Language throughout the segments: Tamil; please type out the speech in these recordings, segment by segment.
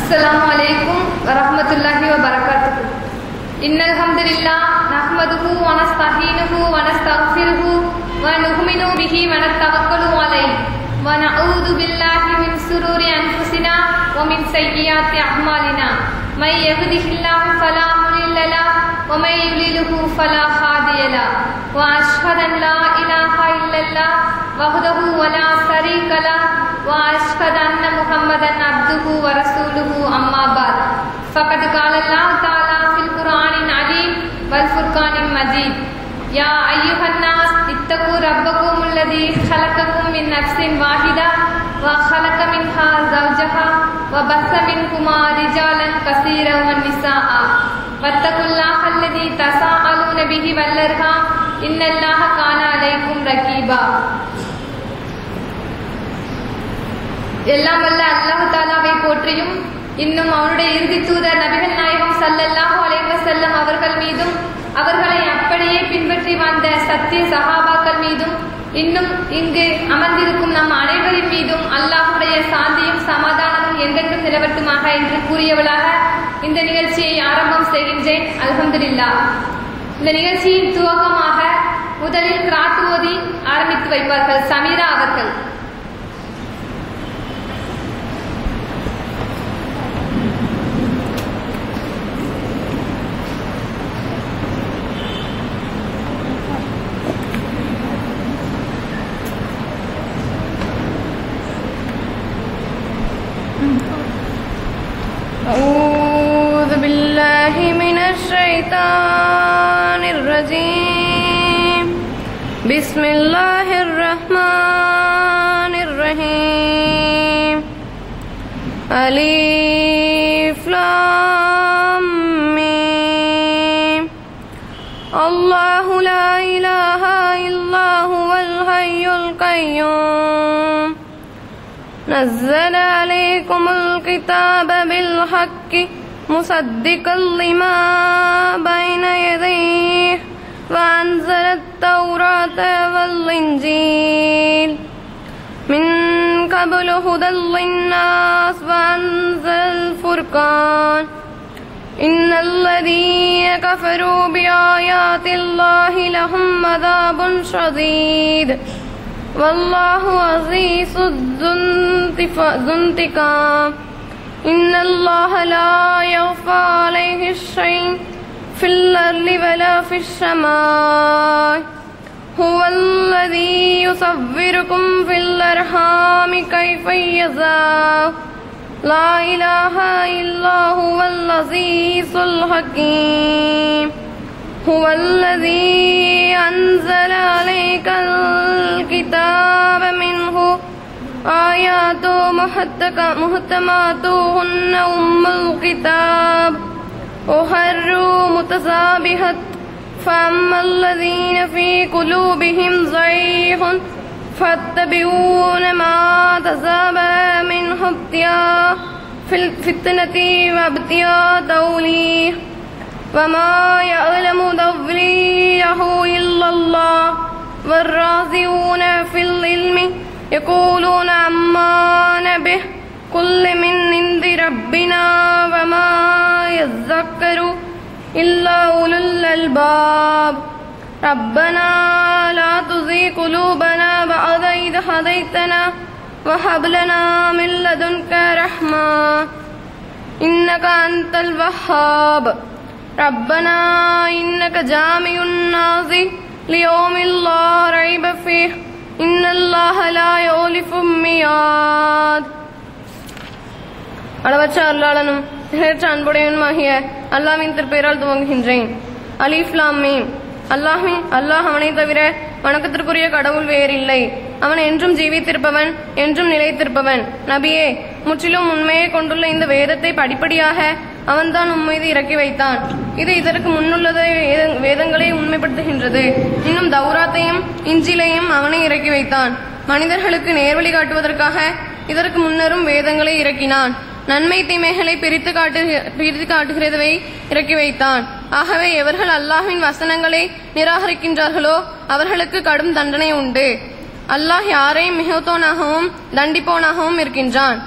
Assalamualaikum warahmatullahi wabarakatuh. Innal hamdalillah nahmaduhu wa nasta'inuhu wa nastaghfiruhu wa nu'minu bihi wa natawakkalu alayhi wa na'udzu billahi min shururi anfusina wa min sayyiati a'malina. May yahdihillahu fala mudilla lahu wa may yudlilhu fala hadiya lahu. Wa ashhadu an la ilaha illallah wahdahu wa la sharika lahu wa ashhadu anna Muhammadan abduhu wa rasuluhu amma ba'd. Faqad qala Allah ta'ala fil Qur'anil 'azim wal furqanil majid. Ya ayyuhan nas ittaqu rabbakum alladhi khalaqakum min nafsin wahidah wa khalaqa minha zawjaha wa batha minhuma rijalan kaseeran wan nisaa. Wattaqullaha alladhi tasaaluna bihi wal arham innallaha kana alaykum raqiba. எல்லாம் வல்ல அல்லாஹ் தஆலாவை போற்றியும் இன்னும் அவனுடைய இறுதி தூதர் நபிகள் நாயகம் ஸல்லல்லாஹு அலைஹி வஸல்லம் அவர்கள் மீதும் அவர்களை அப்படியே பின்பற்றி வாழ்ந்த சத்திய சஹாபாக்கள் மீதும் இன்னும் இங்கு அமர்ந்திருக்கும் நம் அனைவரின் மீதும் அல்லாஹ்வுடைய சாந்தியும் சமாதானமும் என்றென்றும் நிலவட்டுமாக என்று கூறியவளாக இந்த நிகழ்ச்சியை ஆரம்பம் செய்கின்றேன். அல்ஹம்துலில்லாஹ். இந்த நிகழ்ச்சியின் துவக்கமாக முதலில் கிராத் ஓதி ஆரம்பித்து வைப்பார்கள் சமீரா அவர்கள். أعوذ بالله من الشيطان الرجيم بسم الله الرحمن الرحيم ألف لام ميم الله لا إله إلا هو الحي القيوم نزل عليكم الكتاب بالحق مصدقا لما بين يديه وأنزل التوراة والإنجيل من قبل هدى للناس وأنزل الفرقان إن الذين كفروا بآيات الله لهم عذاب شديد والله عزيز ذو انتقام إن الله لا يخفى عليه شيء في الأرض ولا في السماء هو الذي يصوركم في الأرحام كيف يشاء لا إله إلا هو العزيز الحكيم هو الذي أنزل عليك الكتاب منه آيات محكمات هن أم الكتاب وأخر متشابهات فأما الذين في قلوبهم زيغ فاتبعون ما تشابه منه ابتغاء الفتنة وابتغاء تأويله وما يعلم تأويله إلا الله والراسخون في العلم يقولون آمنا به كل من عند ربنا وما يذكر إلا أولو الألباب ربنا لا تزغ قلوبنا بعد إذ هديتنا وهب لنا من لدنك رحمة إنك أنت الوهاب ربنا إنك جامع الناس ليوم لا ريب فيه إن الله لا يخلف الميعاد. அளவற்ற அருளாளனும் நிகரற்ற அன்புடையவனுமாகிய அல்லாஹ்வின் திருப்பெயரால் துவங்குகின்றேன். அலிஃப் லாம் மீம். அல்லாஹ் அவனை தவிர வணக்கத்திற்குரிய கடவுள் வேறில்லை. அவன் என்றும் ஜீவித்திருப்பவன், என்றும் நிலைத்திருப்பவன். நபியே, முற்றிலும் உண்மையை கொண்டுள்ள இந்த வேதத்தை படிப்படியாக அவன்தான் உம்மீது இறக்கி வைத்தான். இது இதற்கு முன்னுள்ளதை வேதங்களை உண்மைப்படுத்துகின்றது. இன்னும் தௌராத்தையும் இஞ்சிலையும் அவனை இறக்கி வைத்தான். மனிதர்களுக்கு நேர்வழி காட்டுவதற்காக இதற்கு முன்னரும் வேதங்களை இறக்கினான். நன்மை தீமைகளை பிரித்து காட்டுகிறதை இறக்கி வைத்தான். ஆகவே எவர்கள் அல்லாஹ்வின் வசனங்களை நிராகரிக்கின்றார்களோ அவர்களுக்கு கடும் தண்டனை உண்டு. அல்லாஹ் யாரையும் மிகத்தோனாகவும் தண்டிப்போனாகவும் இருக்கின்றான்.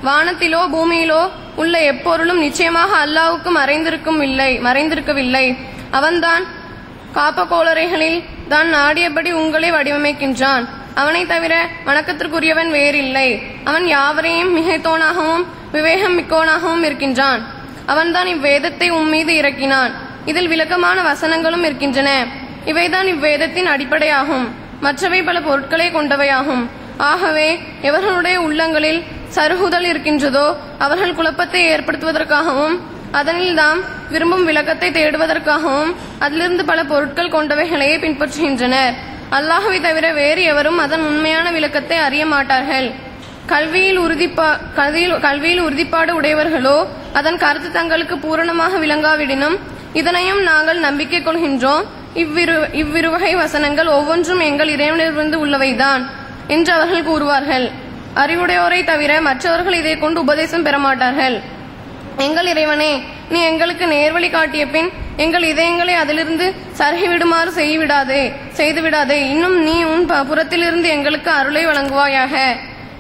வானத்திலோ பூமியிலோ உள்ள எப்பொருளும் நிச்சயமாக அல்லாஹ்வுக்கு மறைந்திருக்கவில்லை. அவன்தான் காப்பகோளரைகளில் தான் நாடியபடி உங்களை வடிவமைக்கின்றான். அவனை தவிர வணக்கத்திற்குரியவன் வேறில்லை. அவன் யாவரையும் மிகைத்தோனாகவும் விவேகம் மிக்கோனாகவும் இருக்கின்றான். அவன்தான் இவ்வேதத்தை உம்மீது இறக்கினான். இதில் விளக்கமான வசனங்களும் இருக்கின்றன. இவைதான் இவ்வேதத்தின் அடிப்படையாகும். மற்றவை பல பொருட்களை கொண்டவையாகும். ஆகவே எவர்களுடைய உள்ளங்களில் சருகுதல் இருக்கின்றதோ அவர்கள் குழப்பத்தை ஏற்படுத்துவதற்காகவும் அதனில் தாம் விரும்பும் விளக்கத்தை தேடுவதற்காகவும் அதிலிருந்து பல பொருட்கள் கொண்டவைகளையே பின்பற்றுகின்றனர். அல்லாஹ்வை தவிர வேறு எவரும் அதன் உண்மையான விளக்கத்தை அறிய மாட்டார்கள். கல்வியில் உறுதிப்பாடு உடையவர்களோ அதன் கருத்து தங்களுக்கு பூரணமாக விளங்காவிடினும் இதனையும் நாங்கள் நம்பிக்கை கொள்கின்றோம். இவ்விருவகை வசனங்கள் ஒவ்வொன்றும் எங்கள் இறைவனிலிருந்து உள்ளவைதான் என்று அவர்கள் கூறுவார்கள். அறிவுடையோரை தவிர மற்றவர்கள் இதை கொண்டு உபதேசம் பெறமாட்டார்கள். எங்கள் இறைவனே, நீ எங்களுக்கு நேர்வழி காட்டிய பின் எங்கள் இதயங்களை அதிலிருந்து சருகிவிடுமாறு செய்துவிடாதே. இன்னும் நீ உன் புறத்திலிருந்து எங்களுக்கு அருளை வழங்குவாயாக.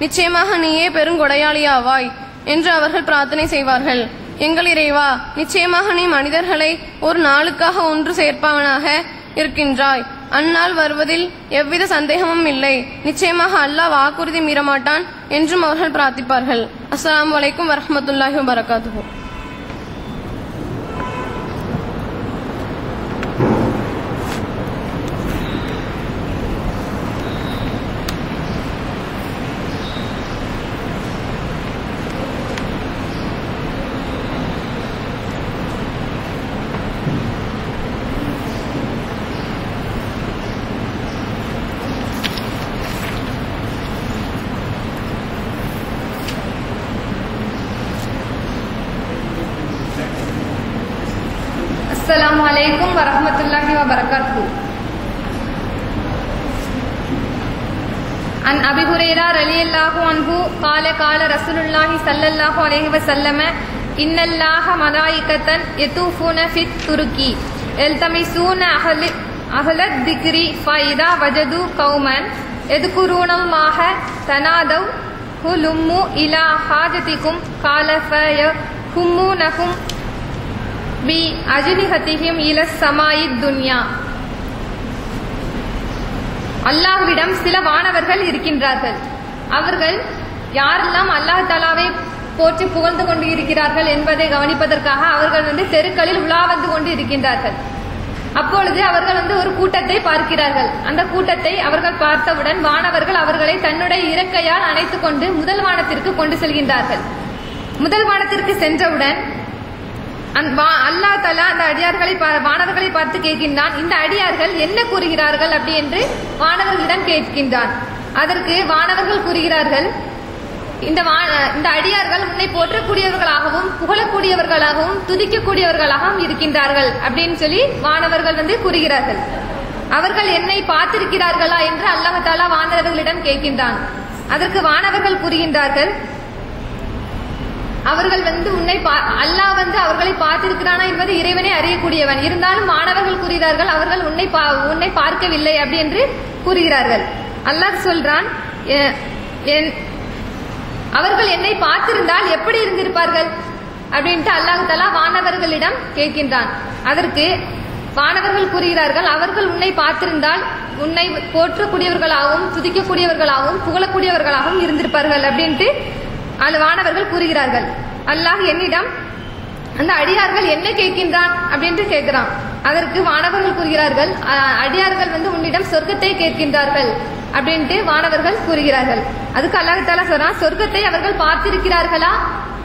நிச்சயமாக நீயே பெருங்கொடையாளியாவாய் என்று அவர்கள் பிரார்த்தனை செய்வார்கள். எங்கள் இறைவா, நிச்சயமாக நீ மனிதர்களை ஒரு நாளுக்காக ஒன்று சேர்ப்பவனாக இருக்கின்றாய். அந்நாள் வருவதில் எவ்வித சந்தேகமும் இல்லை. நிச்சயமாக அல்லாஹ் வாக்குறுதி மீறமாட்டான் என்றும் அவர்கள் பிரார்த்திப்பார்கள். அஸ்ஸலாமு அலைக்கும் வரஹ்மத்துல்லாஹி வபரகாத்துஹு. السلام عليكم ورحمة الله وبركاته. عن أبي هريرة رضي الله عنه قال قال رسول الله صلى الله عليه وسلم إن الله ملائكة يطوفون في الطرق يلتمسون أهل الذكر فإذا وجدوا قوما يذكرون الله تنادوا هلموا إلى حاجتكم قال فيهمونهم بأجنحتهم إلى السماء الدنيا. அல்லாஹ்விடம் சில வானவர்கள் இருக்கின்றார்கள். அவர்கள் யாரெல்லாம் அல்லாஹ் தஆலாவை போற்றி புகழ்ந்து கொண்டு இருக்கிறார்கள் என்பதை கவனிப்பதற்காக அவர்கள் தெருக்களில் உலா வந்து கொண்டு இருக்கின்றார்கள். அப்பொழுது அவர்கள் ஒரு கூட்டத்தை பார்க்கிறார்கள். அந்த கூட்டத்தை அவர்கள் பார்த்தவுடன் வானவர்கள் அவர்களை தன்னுடைய இறக்கையால் அணைத்துக் கொண்டு முதல் வானத்திற்கு கொண்டு செல்கின்றார்கள். முதல் வானத்திற்கு சென்றவுடன் அல்லாஹ் தஆலா அந்த வானவர்களை பார்த்து கேட்கின்றான், இந்த அடியார்கள் என்ன கூறுகிறார்கள் அப்படி என்று வானவர்களிடம் கேட்கின்றான். அதற்கு வானவர்கள் கூறுகிறார்கள், இந்த அடியார்கள் உன்னை போற்றக்கூடியவர்களாகவும் புகழக்கூடியவர்களாகவும் துதிக்கக்கூடியவர்களாகவும் இருக்கின்றார்கள் அப்படின்னு சொல்லி வானவர்கள் கூறுகிறார்கள். அவர்கள் என்னை பார்த்திருக்கிறார்களா என்று அல்லாஹ் தஆலா வானவர்களிடம் கேட்கின்றான். அதற்கு வானவர்கள் கூறுகின்றார்கள், அவர்கள் அல்லாஹ் அவர்களை பார்த்திருக்கிறானா என்பது இறைவனை அறியக்கூடியவன். இருந்தாலும் மாணவர்கள் கூறுகிறார்கள் அவர்கள் உன்னை பார்க்கவில்லை அப்படி என்று கூறுகிறார்கள். அல்லாஹ் சொல்றான், அவர்கள் என்னை பார்த்திருந்தால் எப்படி இருந்திருப்பார்கள் அப்படின்ட்டு அல்லாஹ் தஆலா வானவர்களிடம் கேட்கின்றான். அதற்கு வானவர்கள் கூறுகிறார்கள், அவர்கள் உன்னை பார்த்திருந்தால் உன்னை போற்றக்கூடியவர்களாகவும் துதிக்கக்கூடியவர்களாகவும் புகழக்கூடியவர்களாகவும் இருந்திருப்பார்கள் அப்படின்ட்டு வானவர்கள் கூறுகிறார்கள். அல்லாஹ் என்னிடம் அந்த அடியார்கள் என்ன கேட்கின்றான் அப்படின்ட்டு கேட்கிறான். அதற்கு வானவர்கள் கூறுகிறார்கள், அடியார்கள் உன்னிடம் சொர்க்கத்தை கேட்கின்றார்கள் அப்படின்ட்டு வானவர்கள் கூறுகிறார்கள். அதுக்கு அல்லாஹ் தஆலா சொல்றான், சொர்க்கத்தை அவர்கள் பார்த்திருக்கிறார்களா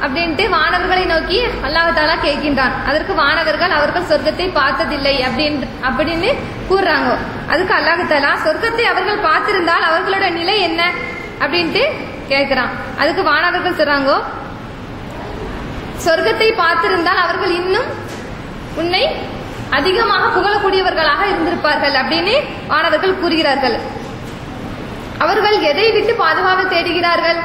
அப்படின்ட்டு வானவர்களை நோக்கி அல்லாஹ் தஆலா கேட்கின்றான். அதற்கு வானவர்கள் அவர்கள் சொர்க்கத்தை பார்த்ததில்லை அப்படின்னு கூறுறாங்க. அதுக்கு அல்லாஹ் தஆலா, சொர்க்கத்தை அவர்கள் பார்த்திருந்தால் அவர்களோட நிலை என்ன அப்படின்ட்டு கேட்கிறான். அதுக்கு வானவர்கள் சொல்றாங்க, சொர்க்கத்தை பார்த்திருந்தால் அவர்கள் இன்னும் உன்னை அதிகமாக புகழக்கூடியவர்களாக இருந்திருப்பார்கள் அப்படின்னு வானவர்கள் கூறுகிறார்கள். அவர்கள் எதை விட்டு பாதுகாப்பு தேடுகிறார்கள்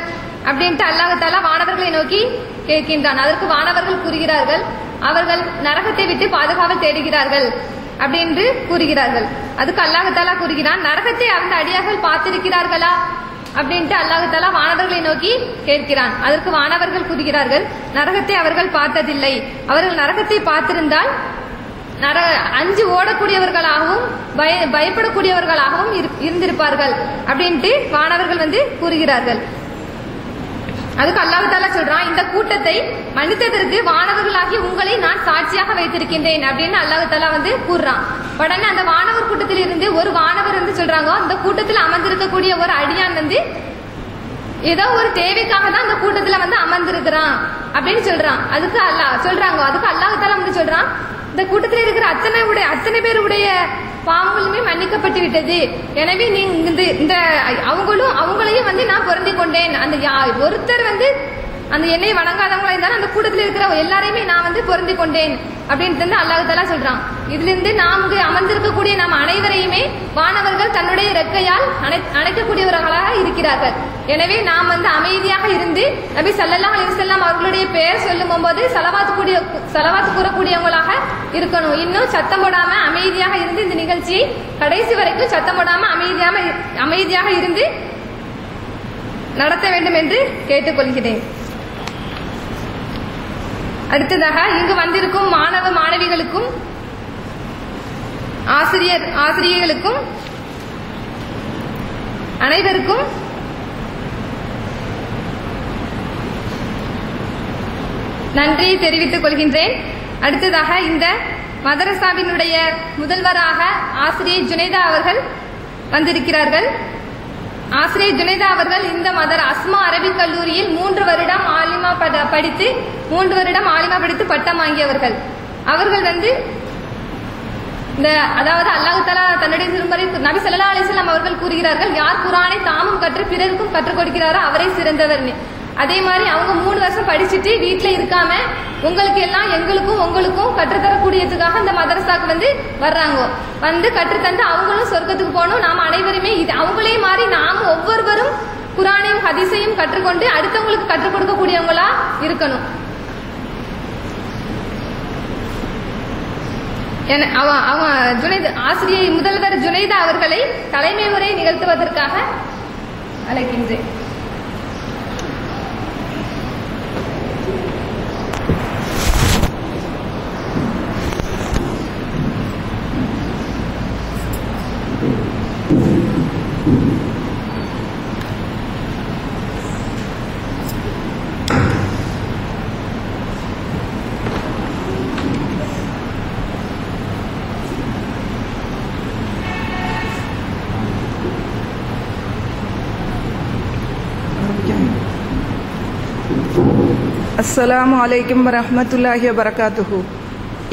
அப்படின்ட்டு அல்லாஹ் தஆலா வானவர்களை நோக்கி கேட்கின்றான். அதற்கு வானவர்கள் கூறுகிறார்கள், அவர்கள் நரகத்தை விட்டு பாதுகாப்பு தேடுகிறார்கள் அப்படின்னு கூறுகிறார்கள். அதுக்கு அல்லாஹ் தஆலா கூறுகிறான், நரகத்தை அந்த அடியார்கள் பார்த்திருக்கிறார்களா அப்படின்ட்டு அல்லாஹ் தஆலா வானவர்களை நோக்கி கேட்கிறான். அதற்கு வானவர்கள் கூறுகிறார்கள், நரகத்தை அவர்கள் பார்த்ததில்லை. அவர்கள் நரகத்தை பார்த்திருந்தால் அஞ்சு ஓடக்கூடியவர்களாகவும் பயப்படக்கூடியவர்களாகவும் இருந்திருப்பார்கள் அப்படின்ட்டு வானவர்கள் கூறுகிறார்கள். அதுக்கு அல்லாஹ் தஆலா சொல்றான், இந்த கூட்டத்தை மன்னித்ததற்கு வானவர்களாகி உங்களை நான் சாட்சியாக வைத்திருக்கின்றேன் அப்படின்னு அல்லாஹ் தஆலா கூறுறான். உடனே அந்த வானவர் கூட்டத்தில் இருந்து ஒரு வானவர் சொல்றாங்க, அந்த கூட்டத்தில் அமர்ந்திருக்கக்கூடிய ஒரு அடியான் ஏதோ ஒரு தேவைக்காக தான் அந்த கூட்டத்துல அமர்ந்திருக்கிறான் அப்படின்னு சொல்றான். அதுக்கு அல்லாஹ் தஆலா சொல்றான், இந்த கூட்டத்தில் இருக்கிற அத்தனை பேருடைய பாவங்களுமே மன்னிக்கப்பட்டு விட்டது. எனவே நீங்க அவங்களையும் நான் பொருந்தி கொண்டேன். அந்த ஒருத்தர் அந்த என்னை வணங்காதவங்களா இருந்தாலும் அந்த கூட்டத்தில் இருக்கிற எல்லாரையுமே நான் பொருந்தி கொண்டேன் அப்படின்னு அல்லாஹ் தஆலா சொல்றான். இதுல இருந்து நாம் அமர்ந்திருக்கக்கூடிய நாம் அனைவரையுமே வானவர்கள் தன்னுடைய ரெக்கையால் அணைக்கக்கூடியவர்களாக இருக்கிறார்கள். எனவே நாம் அமைதியாக இருந்து நபி ஸல்லல்லாஹு அலைஹி வஸல்லம் அவர்களுடைய பெயர் சொல்லும் போது ஸலவாத் கூறக்கூடியவங்களாக இருக்கணும். இன்னும் சத்தம் போடாம அமைதியாக இருந்து இந்த நிகழ்ச்சியை கடைசி வரைக்கும் சத்தம் போடாம அமைதியாக இருந்து நடத்த வேண்டும் என்று கேட்டுக்கொள்கிறேன். அடுத்ததாக இங்கு வந்திருக்கும் மாணவ மாணவிகளுக்கும் ஆசிரியர்களுக்கும் அனைவருக்கும் நன்றியை தெரிவித்துக் கொள்கின்றேன். அடுத்ததாக இந்த மதரசாவினுடைய முதல்வராக ஆசிரியர் ஜுனைதா அவர்கள் வந்திருக்கிறார்கள். ஆசிரியர் ஜுனைதா அவர்கள் இந்த அஸ்மா அரபிக் கல்லூரியில் 3 வருடம் ஆலிமா படித்து பட்டம் வாங்கியவர்கள். அவர்கள் அதாவது அல்லாஹ் தஆலா தன்னுடைய திருமறை நபி ஸல்லல்லாஹு அலைஹி வஸல்லம் அவர்கள் கூறுகிறார்கள், யார் குர்ஆனை தாமும் கற்று பிறருக்கும் கற்றுக் கொடுக்கிறாரோ அவரே சிறந்தவர். அதே மாதிரி அவங்க 3 வருஷம் படிச்சுட்டு வீட்டுல இருக்காம எங்களுக்கும் உங்களுக்கும் கற்றுத்தரக்கூடியதுக்காக இந்த மதரசாக்கு வர்றாங்க. கற்றுத்தந்து அவங்களும் சொர்க்கத்துக்கு போகணும். நாம் அனைவருமே அவங்களே மாதிரி நாம் ஒவ்வொருவரும் குர்ஆனையும் ஹதீஸையும் கற்றுக்கொண்டு அடுத்தவங்களுக்கு கற்றுக் கொடுக்கக்கூடியவங்களா இருக்கணும். ஆசிரியர் முதல்வர் ஜுனைதா அவர்களை தலைமை உரை நிகழ்த்துவதற்காக அழைக்கின்றேன். अस्सलामु अलैकुम वरहमतुल्लाहि वबरकातुहु।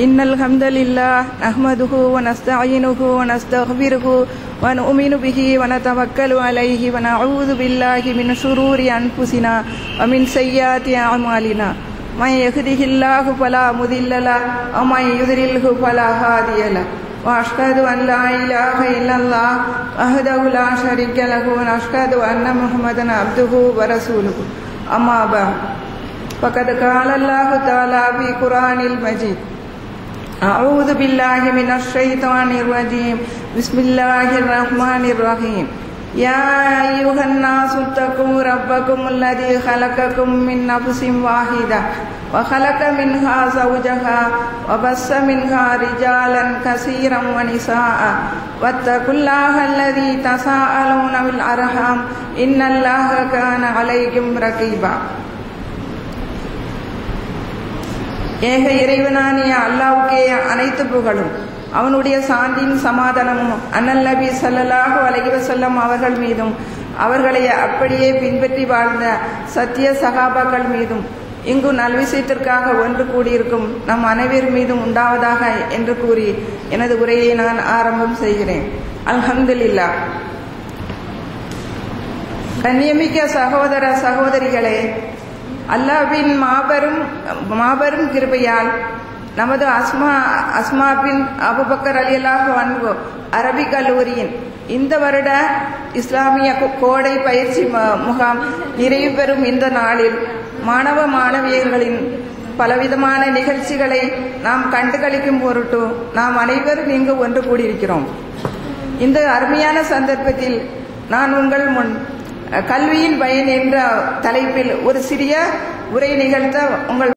इन्नल हम्दलिल्लाह नहमदुहु व नस्तईनुहु व नस्तगफिरुहु व नु'मिनु बिही व नतवक्कलु अलैहि व नऊज़ु बिल्लाहि मिन शुरूरि अनफुसिना व मिन सय्यिआति अअमालिना। मन यहदिहिल्लाहु फला मुदिल्ल लहु व मन युद्लिल्हु फला हादिय लहु व अशहदु अन ला इलाहा इल्लल्लाह वहदहु ला शरीका लहु व अशहदु अन्न मुहम्मदन अब्दुहु व रसूलुहु। अम्मा बअद फ़क़द क़ाल अल्लाहु तआला फ़ी क़ुरआनिल मजीद अऊज़ु बिल्लाहि मिनश शैतानिर रजीम बिस्मिल्लाहिर रहमानिर रहीम या अय्युहन नासु इत्तक़ू रब्बकुमुल्लज़ी ख़लक़कुम मिन नफ़्सिन वाहिदा व ख़लक़ मिन्हा ज़ौजहा व बस्स मिन्हा रिजालन कसीरन व निसाअ वत्तक़ुल्लाहल्लज़ी तसाअलून बिल अर्हाम इन्नल्लाह कान अलैकुम रक़ीबा। ஏக இறைவனானிய அல்லாஹ்வுக்கே அனைத்து புகழும், அவனுடைய சாந்தியும் சமாதானமும் அன்னல் நபி ஸல்லல்லாஹு அலைஹி வஸல்லம் அவர்கள் மீதும் அவர்களை அப்படியே பின்பற்றி வாழ்ந்த சத்திய சகாபாக்கள் மீதும் இங்கு நல்விஷயத்திற்காக ஒன்று கூடியிருக்கும் நம் அனைவர் மீதும் உண்டாவதாக என்று கூறி எனது உரையை நான் ஆரம்பம் செய்கிறேன். அல்ஹம்துலில்லாஹ். கண்ணியமிக்க சகோதர சகோதரிகளே, அல்லாஹ்வின் மாபெரும் கிருபையால் நமது அஸ்மா பின் அபூபக்கர் ரலியல்லாஹு அன்ஹு அரபிக் கல்லூரியின் இந்த வருட இஸ்லாமிய கோடை பயிற்சி முகாம் நிறைவு பெறும் இந்த நாளில் மாணவ மாணவியர்களின் பலவிதமான நிகழ்ச்சிகளை நாம் கண்டுகளிக்கும் பொருட்டு நாம் அனைவரும் இங்கு ஒன்று கூடியிருக்கிறோம். இந்த அருமையான சந்தர்ப்பத்தில் நான் உங்கள் முன் கல்வியின் பயன் என்ற தலைப்பில் ஒரு சிறிய உரை நிகழ்த்த உங்கள்